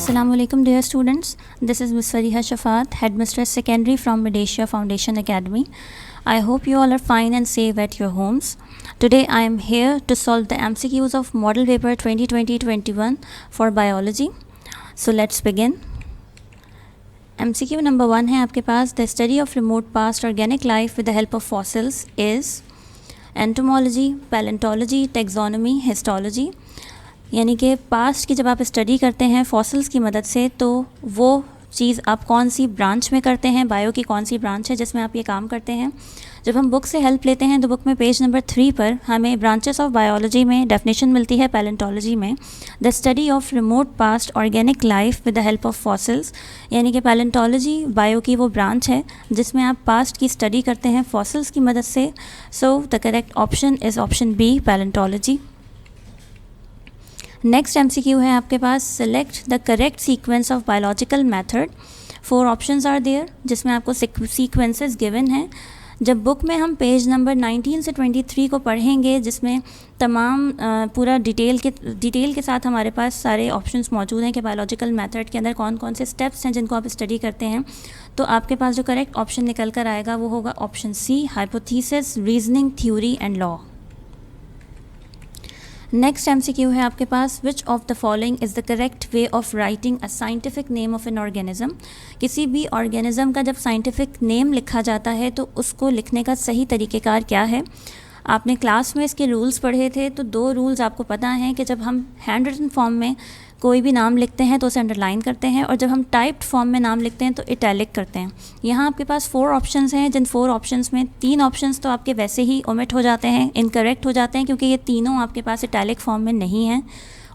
Assalamualaikum dear students. This is Ms. Fariha Shafat, Headmistress Secondary from Medacia Foundation Academy. I hope you all are fine and safe at your homes. Today I am here to solve the MCQs of Model Paper 2020-21 for Biology. So let's begin. MCQ number 1 है आपके पास, The study of remote past organic life with the help of fossils is entomology, paleontology, taxonomy, histology. यानी कि past की जब आप study करते हैं fossils की मदद से, तो वो चीज़ आप कौन सी ब्रांच में करते हैं, बायो की कौन सी ब्रांच है जिसमें आप ये काम करते हैं. जब हम बुक से हेल्प लेते हैं तो बुक में पेज नंबर 3 पर हमें ब्रांचेस ऑफ बायोलॉजी में डेफिनेशन मिलती है. पैलेंटोलॉजी में the study of remote past organic life with the help of fossils, यानी कि पैलेंटोलॉजी बायो की वो ब्रांच है जिसमें आप पास्ट की स्टडी करते हैं फॉसिल्स की मदद से. So the correct option is option B, palaeontology. Next MCQ है आपके पास, select the correct sequence of biological method. 4 options are there जिसमें आपको सीक्वेंसेस गिवन हैं. जब बुक में हम पेज नंबर 19 से 23 को पढ़ेंगे जिसमें तमाम पूरा डिटेल के साथ हमारे पास सारे ऑप्शंस मौजूद हैं कि बायोलॉजिकल मेथड के अंदर कौन कौन से स्टेप्स हैं जिनको आप स्टडी करते हैं, तो आपके पास जो करेक्ट ऑप्शन निकल कर आएगा वो होगा option C, hypothesis, reasoning, theory and law. Next MCQ है आपके पास, which of the following is the correct way of writing a scientific name of an organism. किसी भी ऑर्गेनिज्म का जब साइंटिफिक नेम लिखा जाता है तो उसको लिखने का सही तरीक़ेकार क्या है. आपने क्लास में इसके रूल्स पढ़े थे, तो 2 रूल्स आपको पता हैं कि जब हम हैंड रिटन फॉर्म में कोई भी नाम लिखते हैं तो उसे अंडरलाइन करते हैं, और जब हम टाइप्ड फॉर्म में नाम लिखते हैं तो इटैलिक करते हैं. यहाँ आपके पास 4 ऑप्शंस हैं, जिन 4 ऑप्शंस में 3 ऑप्शंस तो आपके वैसे ही ओमिट हो जाते हैं, इनकरेक्ट हो जाते हैं, क्योंकि ये तीनों आपके पास इटैलिक फॉर्म में नहीं हैं,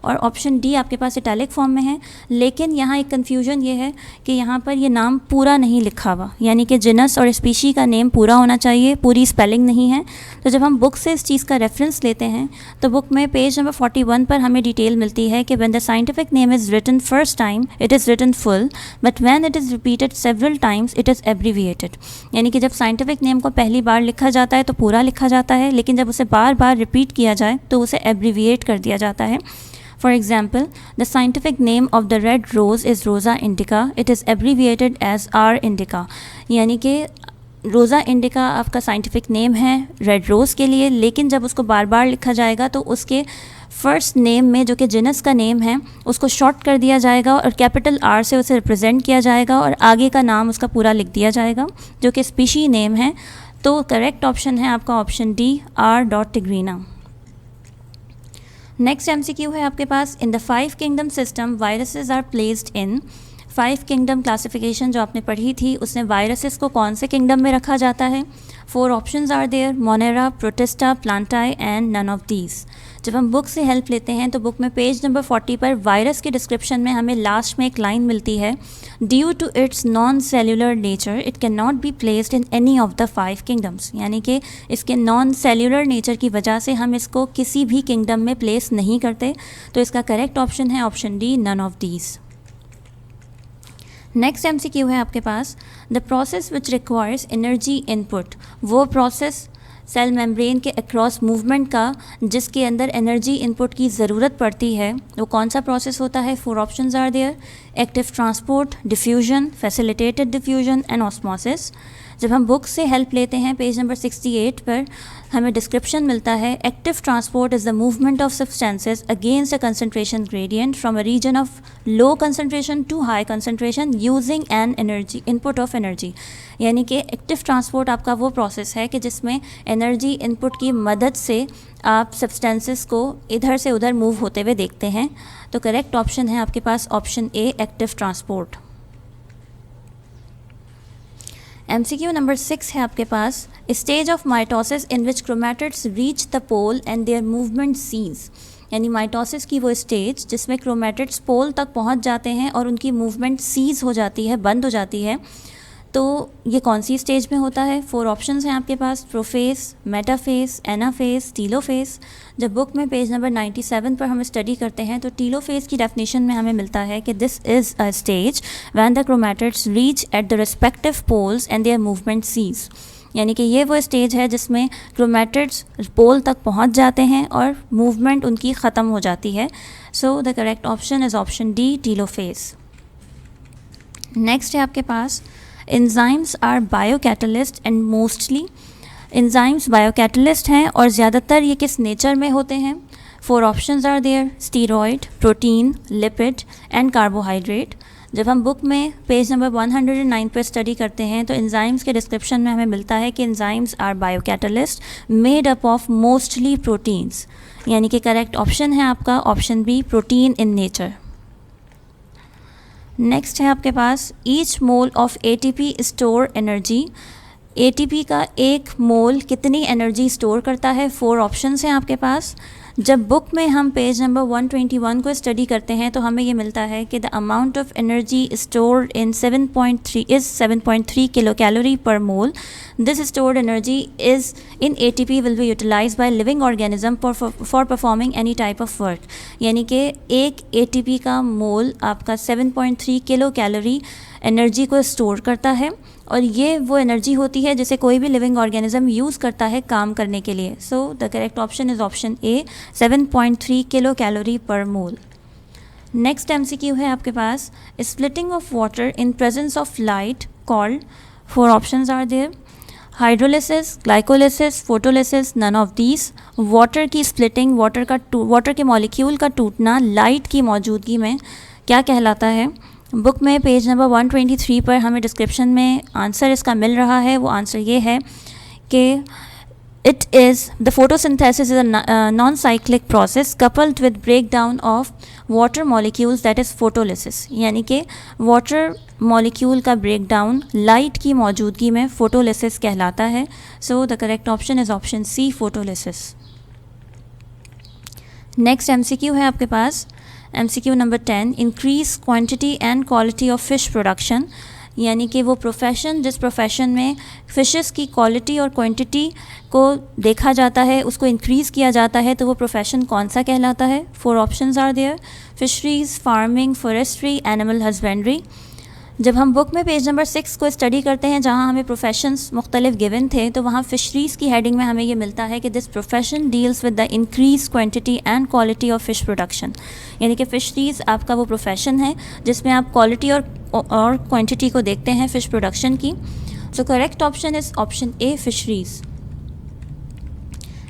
और ऑप्शन डी आपके पास इटैलिक फॉर्म में है. लेकिन यहाँ एक कन्फ्यूजन ये है कि यहाँ पर ये नाम पूरा नहीं लिखा हुआ, यानी कि जिनस और स्पीशी का नेम पूरा होना चाहिए, पूरी स्पेलिंग नहीं है. तो जब हम बुक से इस चीज़ का रेफरेंस लेते हैं तो बुक में पेज नंबर 41 पर हमें डिटेल मिलती है कि when the scientific name is written first time it is written full, but when it is repeated several times it is abbreviated. यानी कि जब साइंटिफिक नेम को पहली बार लिखा जाता है तो पूरा लिखा जाता है, लेकिन जब उसे बार बार रिपीट किया जाए तो उसे एब्रीविएट कर दिया जाता है. For example, the scientific name of the red rose is Rosa indica. It is abbreviated as R indica. यानी कि रोज़ा इंडिका आपका साइंटिफिक नेम है रेड रोज़ के लिए, लेकिन जब उसको बार बार लिखा जाएगा तो उसके फर्स्ट नेम में जो कि जिनस का नेम है उसको शॉर्ट कर दिया जाएगा और कैपिटल R से उसे रिप्रेजेंट किया जाएगा, और आगे का नाम उसका पूरा लिख दिया जाएगा जो कि स्पीशी नेम है. तो करेक्ट ऑप्शन है आपका option D, R. Tigrina. Next MCQ है आपके पास, in the 5 kingdom system viruses are placed in. 5 kingdom classification जो आपने पढ़ी थी उसने वायरसेस को कौन से किंगडम में रखा जाता है. 4 options are there, Monera, Protista, Plantae and none of these. जब हम बुक से हेल्प लेते हैं तो बुक में पेज नंबर 40 पर वायरस के डिस्क्रिप्शन में हमें लास्ट में एक लाइन मिलती है, due to its non cellular nature it can not be placed in any of the 5 kingdoms. यानी कि इसके नॉन सेल्यूलर नेचर की वजह से हम इसको किसी भी किंगडम में प्लेस नहीं करते. तो इसका करेक्ट ऑप्शन है option D, none of these. Next MCQ है आपके पास, the process which requires energy input. वो प्रोसेस सेल मेम्ब्रेन के अक्रॉस मूवमेंट का जिसके अंदर एनर्जी इनपुट की ज़रूरत पड़ती है, वो कौन सा प्रोसेस होता है. 4 options are there, active transport, diffusion, facilitated diffusion and osmosis. जब हम बुक से हेल्प लेते हैं पेज नंबर 68 पर हमें डिस्क्रिप्शन मिलता है, active transport is the movement of substances against a concentration gradient from a region of low concentration to high concentration using an energy input of energy. यानी कि active transport आपका वो process है कि जिसमें एनर्जी इनपुट की मदद से आप सब्सटेंसेस को इधर से उधर मूव होते हुए देखते हैं. तो करेक्ट ऑप्शन है आपके पास option A, active transport. MCQ number 6 है आपके पास, stage of mitosis in which chromatids reach the pole and their movement seize. यानी माइटोसिस की वो स्टेज जिसमें क्रोमैटिड्स पोल तक पहुंच जाते हैं और उनकी मूवमेंट सीज हो जाती है, बंद हो जाती है. तो ये कौन सी स्टेज में होता है. 4 ऑप्शंस हैं आपके पास, प्रोफेस, मेटाफेस, एनाफेस, टीलोफेस. जब बुक में पेज नंबर 97 पर हम स्टडी करते हैं तो टीलोफेस की डेफिनेशन में हमें मिलता है कि this is a stage when the chromatids reach at the respective poles and their movement seize. यानी कि ये वो स्टेज है जिसमें क्रोमैटिड्स पोल तक पहुंच जाते हैं और मूवमेंट उनकी ख़त्म हो जाती है. So the correct option is option D, telophase. Next है आपके पास enzymes are biocatalyst and mostly enzymes biocatalyst हैं और ज़्यादातर ये किस नेचर में होते हैं। 4 options are there, steroid, protein, lipid and carbohydrate. जब हम बुक में पेज नंबर 109 पर स्टडी करते हैं तो एंजाइम्स के डिस्क्रिप्शन में हमें मिलता है कि enzymes are biocatalyst made up of mostly proteins, यानी कि करेक्ट ऑप्शन है आपका option B, protein in nature. Next है आपके पास each mole of ATP store energy. ATP का एक मोल कितनी एनर्जी स्टोर करता है। 4 ऑप्शंस हैं आपके पास। जब बुक में हम पेज नंबर 121 को स्टडी करते हैं तो हमें ये मिलता है कि the amount of energy stored in 7.3 kilo calorie per mole. This stored energy is in ATP will be utilize by living organism for performing any type of work, यानी कि एक ATP का मोल आपका 7.3 किलो कैलोरी एनर्जी को store करता है और ये वो एनर्जी होती है जिसे कोई भी लिविंग ऑर्गेनिज्म यूज़ करता है काम करने के लिए। So the correct option is option A, 7.3 kilo calorie per mole. Next MCQ है आपके पास, splitting of water in presence of light called. 4 options are there, hydrolysis, glycolysis, photolysis, none of these. Water की splitting, water के molecule का टूटना light की मौजूदगी में क्या कहलाता है। बुक में पेज नंबर 123 पर हमें डिस्क्रिप्शन में आंसर इसका मिल रहा है। वो आंसर ये है कि it is the photosynthesis is a non cyclic process coupled with break down of water molecules, that is photolysis, यानी कि वाटर मॉलिक्यूल का ब्रेक डाउन लाइट की मौजूदगी में फोटोलिसिस कहलाता है। So the correct option is option C, photolysis. Next MCQ है आपके पास, MCQ number 10, increase quantity and quality of fish production, यानी कि वो प्रोफेशन जिस प्रोफेशन में फ़िशेस की क्वालिटी और क्वांटिटी को देखा जाता है, उसको इंक्रीज़ किया जाता है, तो वो प्रोफेशन कौन सा कहलाता है। 4 options are there, fisheries, farming, forestry, animal husbandry. जब हम बुक में पेज नंबर 6 को स्टडी करते हैं जहाँ हमें प्रोफेशंस मुख्तलिफ गिवन थे, तो वहाँ फ़िशरीज़ की हेडिंग में हमें ये मिलता है कि this profession deals with the increase quantity and quality of fish production, यानी कि फ़िशरीज़ आपका वो प्रोफेशन है जिसमें आप क्वालिटी और क्वांटिटी को देखते हैं फ़िश प्रोडक्शन की। So correct option is option A, fisheries.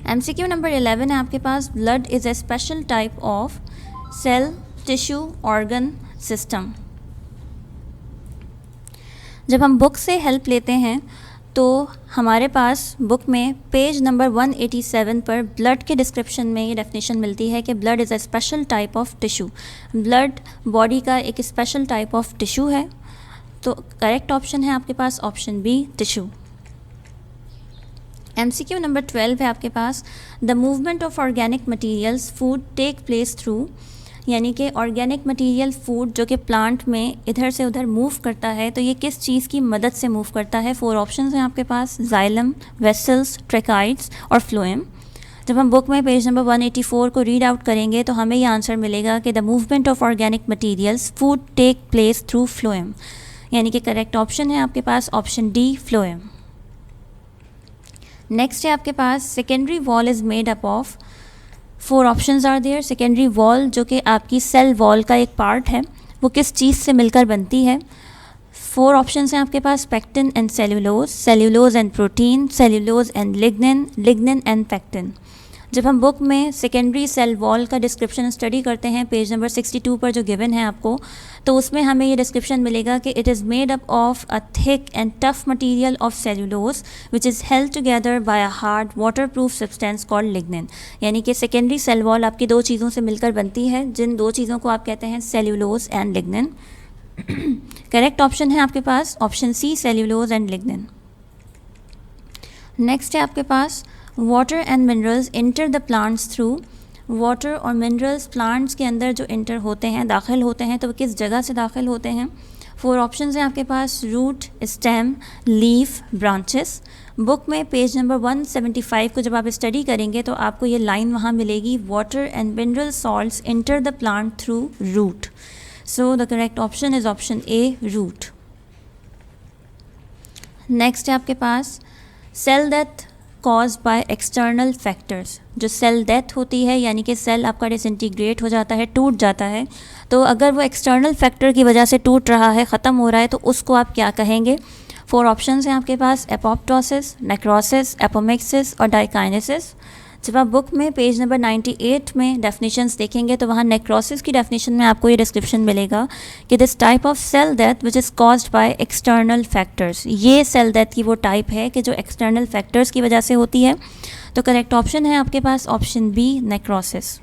MCQ number 11 है आपके पास, blood is a special type of cell, tissue, organ, system. जब हम बुक से हेल्प लेते हैं तो हमारे पास बुक में पेज नंबर 187 पर ब्लड के डिस्क्रिप्शन में ये डेफिनेशन मिलती है कि blood is a special type of tissue. Blood body का एक स्पेशल टाइप ऑफ टिश्यू है, तो करेक्ट ऑप्शन है आपके पास option B, tissue. MCQ number 12 है आपके पास, the movement of organic materials food take place through, यानी कि ऑर्गेनिक मटेरियल फूड जो कि प्लांट में इधर से उधर मूव करता है, तो ये किस चीज़ की मदद से मूव करता है। 4 ऑप्शंस हैं आपके पास, जाइलम, वेसल्स, ट्रैकाइड्स और फ्लोएम। जब हम बुक में पेज नंबर 184 को रीड आउट करेंगे तो हमें ये आंसर मिलेगा कि the movement of organic materials food take place through phloem, यानी कि करेक्ट ऑप्शन है आपके पास ऑप्शन डी, फ्लोएम। नेक्स्ट है आपके पास, secondary wall is made up of. 4 options are there, secondary wall जो कि आपकी सेल वॉल का एक पार्ट है, वो किस चीज़ से मिलकर बनती है। 4 ऑप्शंस हैं आपके पास, pectin and cellulose, cellulose and protein, cellulose and lignin, lignin and pectin. जब हम बुक में सेकेंडरी सेल वॉल का डिस्क्रिप्शन स्टडी करते हैं पेज नंबर 62 पर जो गिवन है आपको, तो उसमें हमें ये डिस्क्रिप्शन मिलेगा कि it is made up of a thick and tough material of cellulose which is held together by a hard water proof substance called lignin, यानी कि सेकेंडरी सेल वॉल आपकी 2 चीज़ों से मिलकर बनती है, जिन 2 चीज़ों को आप कहते हैं cellulose and lignin. Correct option है आपके पास option C, cellulose and lignin. Next है आपके पास, water and minerals enter the plants through. Water और मिनरल्स प्लांट्स के अंदर जो इंटर होते हैं, दाखिल होते हैं, तो वो किस जगह से दाखिल होते हैं। 4 ऑप्शंस हैं आपके पास, root, stem, leaf, branches. Book में पेज नंबर 175 को जब आप स्टडी करेंगे तो आपको ये लाइन वहाँ मिलेगी, water and mineral salts enter the plant through root. So the correct option is option A, root. Next है आपके पास, cell death caused by external factors. जो सेल डेथ होती है यानी कि सेल आपका डिसइंटीग्रेट हो जाता है, टूट जाता है, तो अगर वो एक्सटर्नल फैक्टर की वजह से टूट रहा है, ख़त्म हो रहा है, तो उसको आप क्या कहेंगे? 4 ऑप्शंस हैं आपके पास, एपोप्टोसिस, नेक्रोसिस, एपोमिक्सिस और डाइकाइनेसिस। जब आप बुक में पेज नंबर 98 में डेफिनेशंस देखेंगे तो वहाँ नेक्रोसिस की डेफिनेशन में आपको ये डिस्क्रिप्शन मिलेगा कि this type of cell death which is caused by external factors. ये सेल डेथ की वो टाइप है कि जो एक्सटर्नल फैक्टर्स की वजह से होती है। तो करेक्ट ऑप्शन है आपके पास ऑप्शन बी, नेक्रोसिस।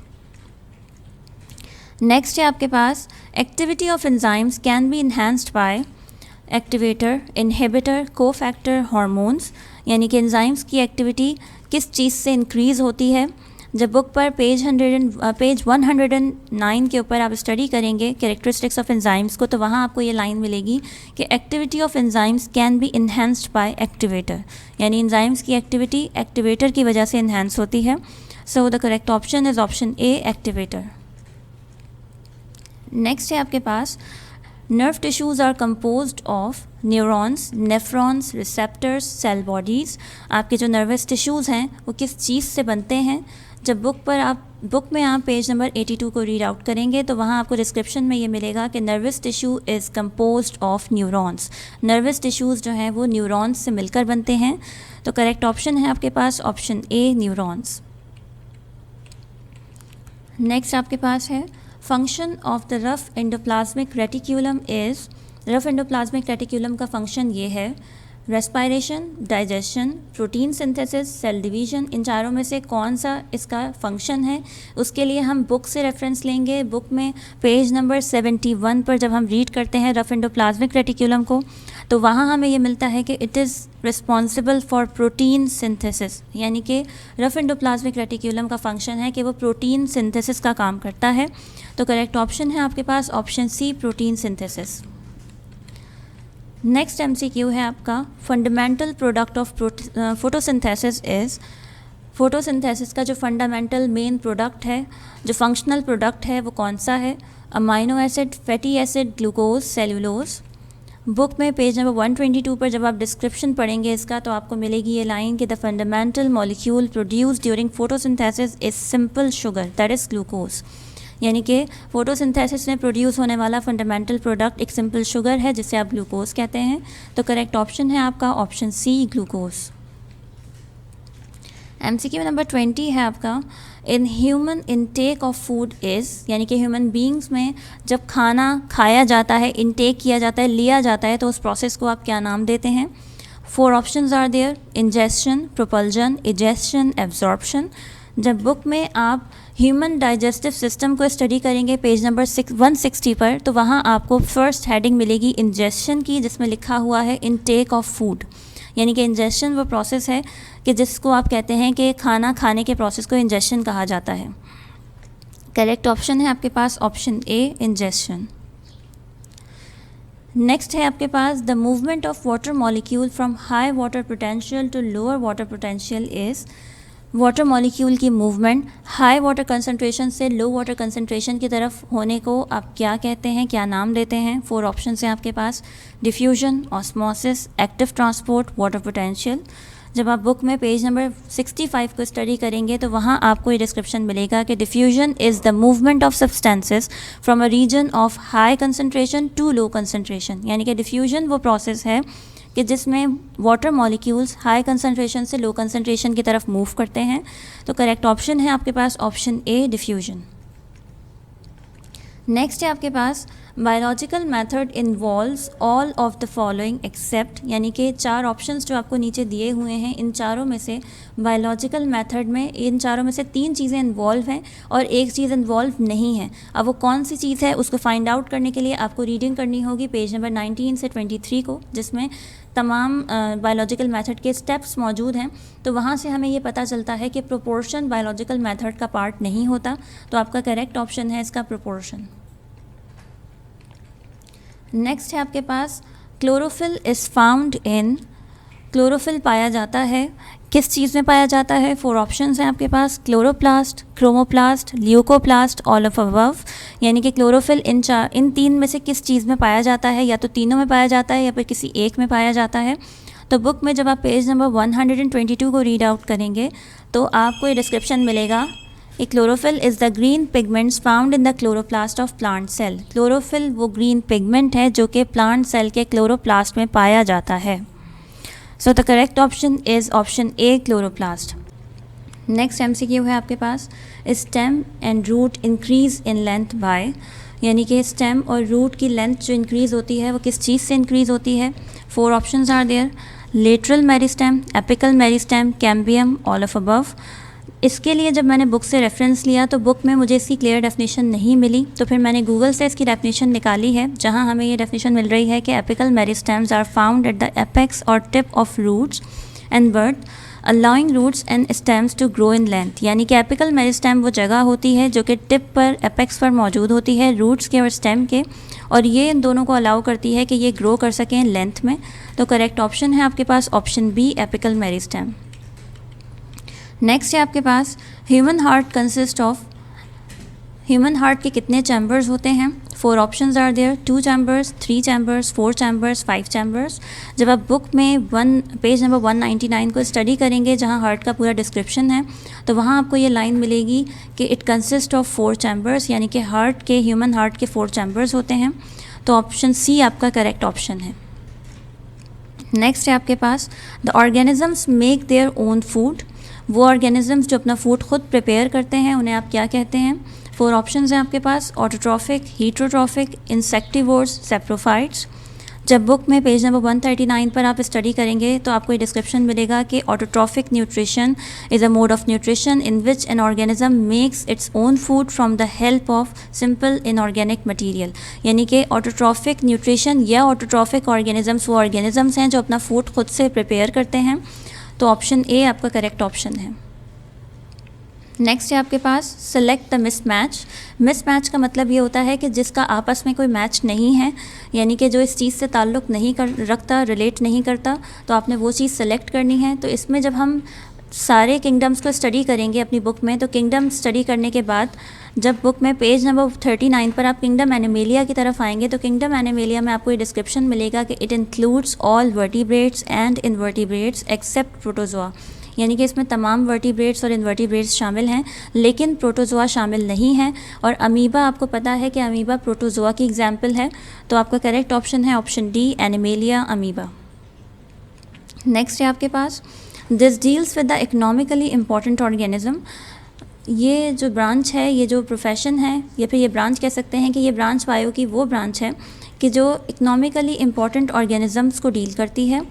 नेक्स्ट है आपके पास, activity of enzymes can be enhanced by activator, inhibitor, cofactor, hormones. यानी कि एंजाइम्स की एक्टिविटी किस चीज़ से इंक्रीज़ होती है? जब बुक पर पेज 109 के ऊपर आप स्टडी करेंगे कैरेक्टरिस्टिक्स ऑफ एंजाइम्स को, तो वहाँ आपको ये लाइन मिलेगी कि activity of enzymes can be enhanced by activator. यानी एंजाइम्स की एक्टिविटी एक्टिवेटर की वजह से इन्हांस होती है। So the correct option is option A, activator. Next है आपके पास, nerve tissues are composed of neurons, nephrons, receptors, cell bodies. आपके जो नर्वस टिश्यूज़ हैं वो किस चीज़ से बनते हैं? जब बुक में आप पेज नंबर 82 को रीड आउट करेंगे तो वहाँ आपको डिस्क्रिप्शन में ये मिलेगा कि nervous tissue is composed of neurons. Nervous tissues जो हैं वो न्यूरॉन्स से मिलकर बनते हैं। तो करेक्ट ऑप्शन है आपके पास ऑप्शन ए, न्यूरॉन्स। नेक्स्ट आपके पास है, function of the rough endoplasmic reticulum is. Rough endoplasmic reticulum का फंक्शन ये है, respiration, digestion, protein synthesis, cell division. इन चारों में से कौन सा इसका फंक्शन है? उसके लिए हम बुक से रेफरेंस लेंगे। बुक में पेज नंबर 71 पर जब हम रीड करते हैं रफ एंडोप्लाज्मिक रेटिक्यूलम को, तो वहाँ हमें ये मिलता है कि it is responsible for protein synthesis. यानी कि रफ एंडोप्लाज्मिक रेटिक्यूलम का फंक्शन है कि वो प्रोटीन सिंथेसिस का काम करता है। तो करेक्ट ऑप्शन है आपके पास option C, protein synthesis. Next MCQ है आपका, fundamental product of photosynthesis is. Photosynthesis का जो फंडामेंटल मेन प्रोडक्ट है, जो फंक्शनल प्रोडक्ट है, वो कौन सा है? Amino acid, fatty acid, glucose, cellulose. Book में पेज नंबर 122 पर जब आप डिस्क्रिप्शन पढ़ेंगे इसका तो आपको मिलेगी ये लाइन कि the fundamental molecule produced during photosynthesis is simple sugar, that is glucose. यानी कि फोटोसिंथेसिस में प्रोड्यूस होने वाला फंडामेंटल प्रोडक्ट एक सिंपल शुगर है जिसे आप ग्लूकोज कहते हैं। तो करेक्ट ऑप्शन है आपका option C, glucose. MCQ number 20 है आपका, in human intake of food is. यानी कि ह्यूमन बींग्स में जब खाना खाया जाता है, इनटेक किया जाता है, लिया जाता है, तो उस प्रोसेस को आप क्या नाम देते हैं? 4 options are there, ingestion, propulsion, egestion, absorption. जब बुक में आप ह्यूमन डाइजेस्टिव सिस्टम को स्टडी करेंगे पेज नंबर 160 पर, तो वहाँ आपको फर्स्ट हेडिंग मिलेगी इंजेस्शन की, जिसमें लिखा हुआ है इनटेक ऑफ फूड। यानी कि इंजेस्शन वो प्रोसेस है कि जिसको आप कहते हैं कि खाना खाने के प्रोसेस को इंजेस्शन कहा जाता है। करेक्ट ऑप्शन है आपके पास ऑप्शन ए, इंजेस्शन। नेक्स्ट है आपके पास, the movement of water molecule from high water potential to lower water potential is. Water molecule की मूवमेंट हाई वाटर कंसंट्रेशन से लो वाटर कंसंट्रेशन की तरफ होने को आप क्या कहते हैं, क्या नाम देते हैं? 4 ऑप्शन हैं आपके पास, diffusion, osmosis, active transport, water potential. जब आप बुक में पेज नंबर 65 को स्टडी करेंगे तो वहाँ आपको ये डिस्क्रिप्शन मिलेगा कि diffusion is the movement of substances from a region of high concentration to low concentration. यानी कि डिफ्यूजन वो प्रोसेस है कि जिसमें वाटर मॉलिक्यूल्स हाई कंसंट्रेशन से लो कंसंट्रेशन की तरफ मूव करते हैं। तो करेक्ट ऑप्शन है आपके पास ऑप्शन ए, डिफ्यूजन। नेक्स्ट है आपके पास, biological method involves all of the following except. यानी कि 4 ऑप्शंस जो आपको नीचे दिए हुए हैं, इन चारों में से बायोलॉजिकल मेथड में इन चारों में से 3 चीज़ें इन्वॉल्व हैं और एक चीज़ इन्वॉल्व नहीं है। अब वो कौन सी चीज़ है उसको फाइंड आउट करने के लिए आपको रीडिंग करनी होगी पेज नंबर 19 से 23 को, जिसमें तमाम बायोलॉजिकल मेथड के स्टेप्स मौजूद हैं। तो वहाँ से हमें ये पता चलता है कि प्रोपोर्शन बायोलॉजिकल मेथड का पार्ट नहीं होता। तो आपका करेक्ट ऑप्शन है इसका प्रोपोर्शन। नेक्स्ट है आपके पास, chlorophyll is found in. Chlorophyll पाया जाता है किस चीज़ में पाया जाता है? 4 ऑप्शंस हैं आपके पास, chloroplast, chromoplast, leucoplast, all of above. यानी कि क्लोरोफिल इन 3 में से किस चीज़ में पाया जाता है? या तो तीनों में पाया जाता है या फिर किसी एक में पाया जाता है। तो बुक में जब आप पेज नंबर 122 को रीड आउट करेंगे तो आपको ये डिस्क्रिप्शन मिलेगा कि chlorophyll is the green pigments found in the chloroplast of plant cell. Chlorophyll वो ग्रीन पिगमेंट है जो कि प्लांट सेल के क्लोरोप्लास्ट में पाया जाता है। So the correct option is option A, chloroplast. Next MCQ है आपके पास, stem and root increase in length by, यानी कि स्टेम और रूट की लेंथ जो इंक्रीज़ होती है वो किस चीज़ से इंक्रीज़ होती है। 4 options are there, lateral meristem, apical meristem, cambium, all of above. इसके लिए जब मैंने बुक से रेफरेंस लिया तो बुक में मुझे इसकी क्लियर डेफिनेशन नहीं मिली, तो फिर मैंने गूगल से इसकी डेफिनेशन निकाली है, जहां हमें ये डेफिनेशन मिल रही है कि apical meristems are found at the apex और tip of roots and birth allowing roots and stems to grow in length. यानी कि एपिकल मेरिस्टेम वो जगह होती है जो कि टिप पर, एपेक्स पर मौजूद होती है, रूट्स के और स्टेम के, और ये इन दोनों को अलाउ करती है कि ये ग्रो कर सकें लेंथ में। तो करेक्ट ऑप्शन है आपके पास option B, apical meristem. Next है आपके पास, human heart consist of, human heart के कितने चैम्बर्स होते हैं। 4 options are there, 2 chambers, 3 chambers, 4 chambers, 5 chambers. जब आप बुक में पेज नंबर 199 को स्टडी करेंगे जहां हार्ट का पूरा डिस्क्रिप्शन है, तो वहां आपको ये लाइन मिलेगी कि इट कंसिस्ट ऑफ 4 चैम्बर्स, यानी कि हार्ट के, ह्यूमन हार्ट के 4 चैम्बर्स होते हैं। तो ऑप्शन सी आपका करेक्ट ऑप्शन है। नेक्स्ट है आपके पास, the organisms make their own food. वो ऑर्गेनिजम्स जो अपना फूड खुद प्रिपेयर करते हैं उन्हें आप क्या कहते हैं। 4 ऑप्शंस हैं आपके पास, ऑटोट्रॉफिक, हीट्रोट्रॉफिक, इंसेक्टिवोर्स, सेप्रोफाइट्स। जब बुक में पेज नंबर 139 पर आप स्टडी करेंगे तो आपको ये डिस्क्रिप्शन मिलेगा कि autotrophic nutrition is a mode of nutrition in which an organism makes its own food from the help of simple inorganic material. यानी कि ऑटोट्रॉफिक न्यूट्रिशन या ऑटोट्रॉफिक ऑर्गेनिजम्स वो ऑर्गेनिजम्स हैं जो अपना फूड खुद से प्रिपेयर करते हैं। तो ऑप्शन ए आपका करेक्ट ऑप्शन है। नेक्स्ट है आपके पास, सेलेक्ट द मिसमैच। मिसमैच का मतलब ये होता है कि जिसका आपस में कोई मैच नहीं है, यानी कि जो इस चीज़ से ताल्लुक़ नहीं रखता, रिलेट नहीं करता, तो आपने वो चीज़ सेलेक्ट करनी है। तो इसमें जब हम सारे किंगडम्स को स्टडी करेंगे अपनी बुक में, तो किंगडम स्टडी करने के बाद जब बुक में पेज नंबर 39 पर आप किंगडम एनिमेलिया की तरफ आएंगे तो किंगडम एनिमेलिया में आपको ये डिस्क्रिप्शन मिलेगा कि it includes all vertebrates and invertebrates except protozoa. यानी कि इसमें तमाम वर्टिब्रेट्स और इनवर्टिब्रेट्स शामिल हैं, लेकिन प्रोटोजोआ शामिल नहीं है। और अमीबा, आपको पता है कि अमीबा प्रोटोजोआ की एग्जाम्पल है। तो आपका करेक्ट ऑप्शन है option D, Animalia, amoeba. Next है आपके पास, this deals with the economically important organism. ये जो ब्रांच है, ये जो प्रोफेशन है, या फिर ये ब्रांच कह सकते हैं कि ये ब्रांच बायो की वो ब्रांच है कि जो इकोनॉमिकली इम्पॉर्टेंट ऑर्गेनिजम्स को डील करती है।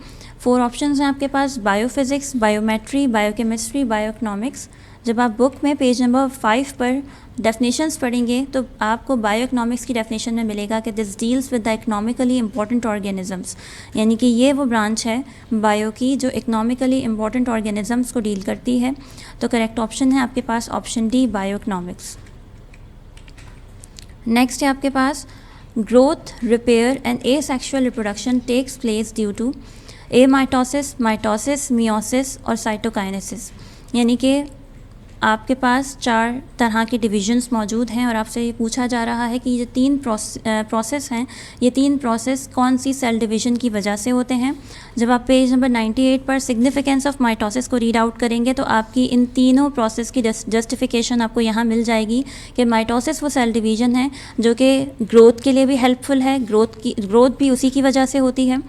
4 ऑप्शंस हैं आपके पास, बायोफिज़िक्स, बायोमेट्री, बायोकेमिस्ट्री, बायोइकोनॉमिक्स। जब आप बुक में पेज नंबर 5 पर डेफिनेशंस पढ़ेंगे तो आपको बायोइकोनॉमिक्स की डेफिनेशन में मिलेगा कि this deals with the economically important organisms. यानी कि ये वो ब्रांच है बायो की जो इकोनॉमिकली इम्पॉर्टेंट ऑर्गेनिजम्स को डील करती है। तो करेक्ट ऑप्शन है आपके पास ऑप्शन डी, बायोइकोनॉमिक्स। नेक्स्ट है आपके पास, growth, repair and asexual reproduction takes place due to mitosis, mitosis, meiosis और साइटोकाइनेसिस। यानी कि आपके पास 4 तरह के डिविजन्स मौजूद हैं और आपसे ये पूछा जा रहा है कि ये 3 प्रोसेस हैं, ये 3 प्रोसेस कौन सी सेल डिवीज़न की वजह से होते हैं। जब आप पेज नंबर 98 पर सिग्निफिकेंस ऑफ माइटोसिस को रीड आउट करेंगे तो आपकी इन तीनों प्रोसेस की जस्टिफिकेशन आपको यहाँ मिल जाएगी कि माइटोसिस वो सेल डिवीज़न है जो कि ग्रोथ के लिए भी हेल्पफुल है, ग्रोथ भी उसी की वजह से होती है,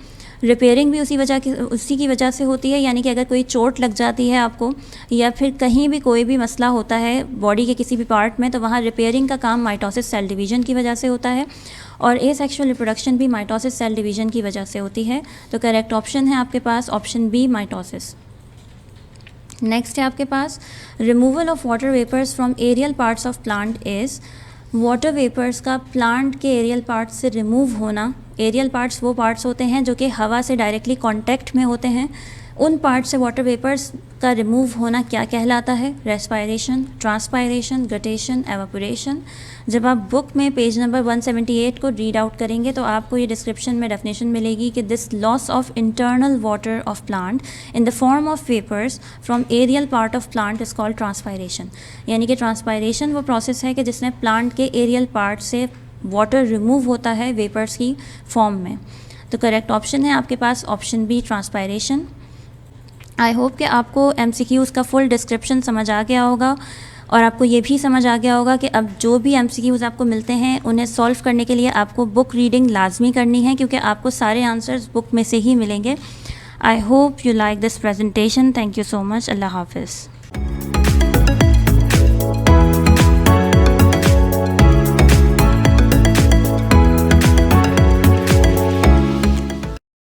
रिपेयरिंग भी उसी की वजह से होती है। यानी कि अगर कोई चोट लग जाती है आपको या फिर कहीं भी कोई भी मसला होता है बॉडी के किसी भी पार्ट में, तो वहाँ रिपेयरिंग का काम माइटोसिस सेल डिवीज़न की वजह से होता है। और एसेक्सुअल रिप्रोडक्शन भी माइटोसिस सेल डिवीज़न की वजह से होती है। तो करेक्ट ऑप्शन है आपके पास ऑप्शन बी, माइटोसिस। नेक्स्ट है आपके पास, removal of water vapours from aerial parts of plant is. Water vapours का प्लांट के एरियल पार्ट्स से रिमूव होना। एरियल पार्ट्स वो पार्ट्स होते हैं जो कि हवा से डायरेक्टली कांटेक्ट में होते हैं। उन पार्ट से वाटर वेपर्स का रिमूव होना क्या कहलाता है। Respiration, transpiration, guttation, evaporation. जब आप बुक में पेज नंबर 178 को रीड आउट करेंगे तो आपको ये डिस्क्रिप्शन में डेफिनेशन मिलेगी कि this loss of internal water of plant in the form of vapours from aerial part of plant is called transpiration. यानी कि ट्रांसपायरेशन वो प्रोसेस है कि जिसमें प्लांट के एरियल पार्ट से वाटर रिमूव होता है वेपर्स की फॉर्म में। तो करेक्ट ऑप्शन है आपके पास option B, transpiration. I hope कि आपको MCQs का फुल डिस्क्रिप्शन समझ आ गया होगा और आपको ये भी समझ आ गया होगा कि अब जो भी MCQs आपको मिलते हैं उन्हें सॉल्व करने के लिए आपको बुक रीडिंग लाजमी करनी है, क्योंकि आपको सारे आंसर्स बुक में से ही मिलेंगे। I hope you like this presentation. Thank you so much. Allah हाफिज़।